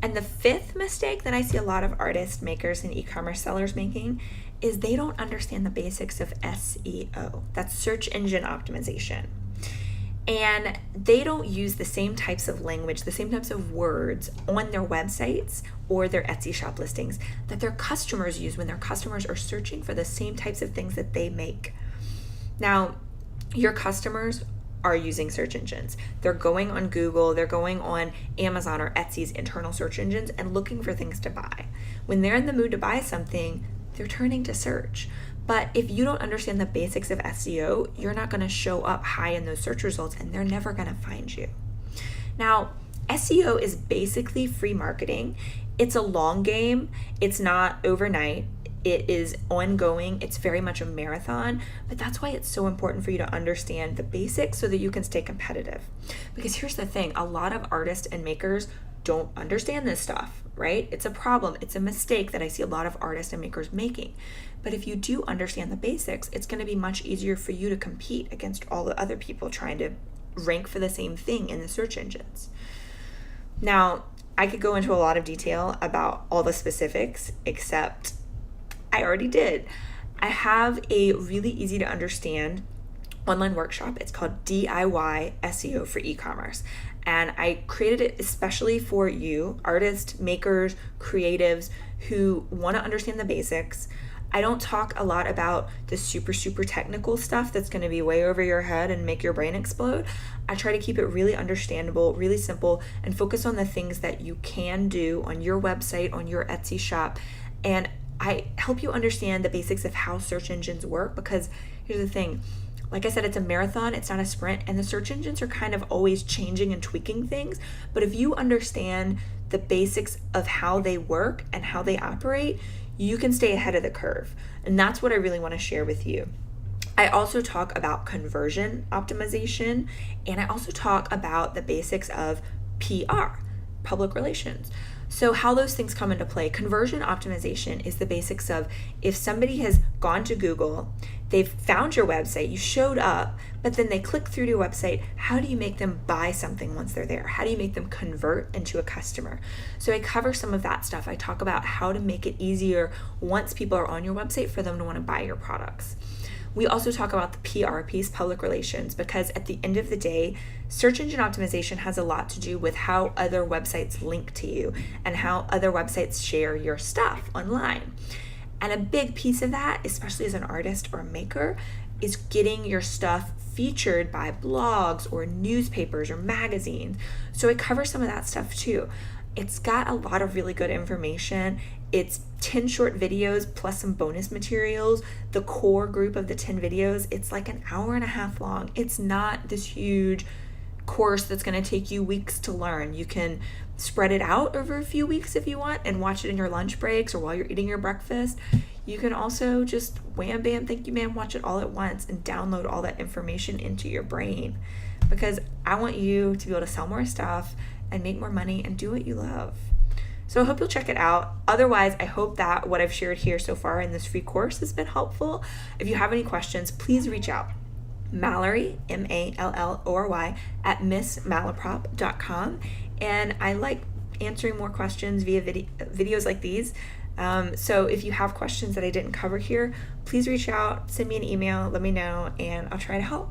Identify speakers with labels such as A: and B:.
A: And the fifth mistake that I see a lot of artists, makers, and e-commerce sellers making is they don't understand the basics of SEO. That's search engine optimization. And they don't use the same types of language, the same types of words on their websites or their Etsy shop listings that their customers use when their customers are searching for the same types of things that they make. Now, your customers are using search engines. They're going on Google, they're going on Amazon or Etsy's internal search engines and looking for things to buy. When they're in the mood to buy something, they're turning to search. But if you don't understand the basics of SEO, you're not going to show up high in those search results and they're never going to find you. Now, SEO is basically free marketing. It's a long game. It's not overnight. It is ongoing. It's very much a marathon, but that's why it's so important for you to understand the basics so that you can stay competitive. Because here's the thing, a lot of artists and makers don't understand this stuff, right? It's a problem. It's a mistake that I see a lot of artists and makers making. But if you do understand the basics, it's going to be much easier for you to compete against all the other people trying to rank for the same thing in the search engines. Now, I could go into a lot of detail about all the specifics, except I already did. I have a really easy to understand online workshop. It's called DIY SEO for e-commerce. And I created it especially for you, artists, makers, creatives who want to understand the basics. I don't talk a lot about the super technical stuff that's going to be way over your head and make your brain explode. I try to keep it really understandable, really simple, and focus on the things that you can do on your website, on your Etsy shop. And I help you understand the basics of how search engines work, because here's the thing. Like I said, it's a marathon, it's not a sprint, and the search engines are kind of always changing and tweaking things. But if you understand the basics of how they work and how they operate, you can stay ahead of the curve. And that's what I really want to share with you. I also talk about conversion optimization, and I also talk about the basics of PR, public relations. So how those things come into play. Conversion optimization is the basics of if somebody has gone to Google, they've found your website, you showed up, but then they click through to your website, how do you make them buy something once they're there? How do you make them convert into a customer? So I cover some of that stuff. I talk about how to make it easier once people are on your website for them to want to buy your products. We also talk about the PR piece, public relations, because at the end of the day, search engine optimization has a lot to do with how other websites link to you and how other websites share your stuff online. And a big piece of that, especially as an artist or a maker, is getting your stuff featured by blogs or newspapers or magazines. So I cover some of that stuff too. It's got a lot of really good information. It's 10 short videos plus some bonus materials. The core group of the 10 videos, it's like an hour and a half long. It's not this huge course that's going to take you weeks to learn. You can spread it out over a few weeks if you want and watch it in your lunch breaks or while you're eating your breakfast. You can also just wham bam thank you ma'am, watch it all at once and download all that information into your brain, because I want you to be able to sell more stuff and make more money and do what you love. So I hope you'll check it out. Otherwise, I hope that what I've shared here so far in this free course has been helpful. If you have any questions, please reach out. Mallory, Mallory, at missmalaprop.com. And I like answering more questions via videos like these. So if you have questions that I didn't cover here, please reach out, send me an email, let me know, and I'll try to help.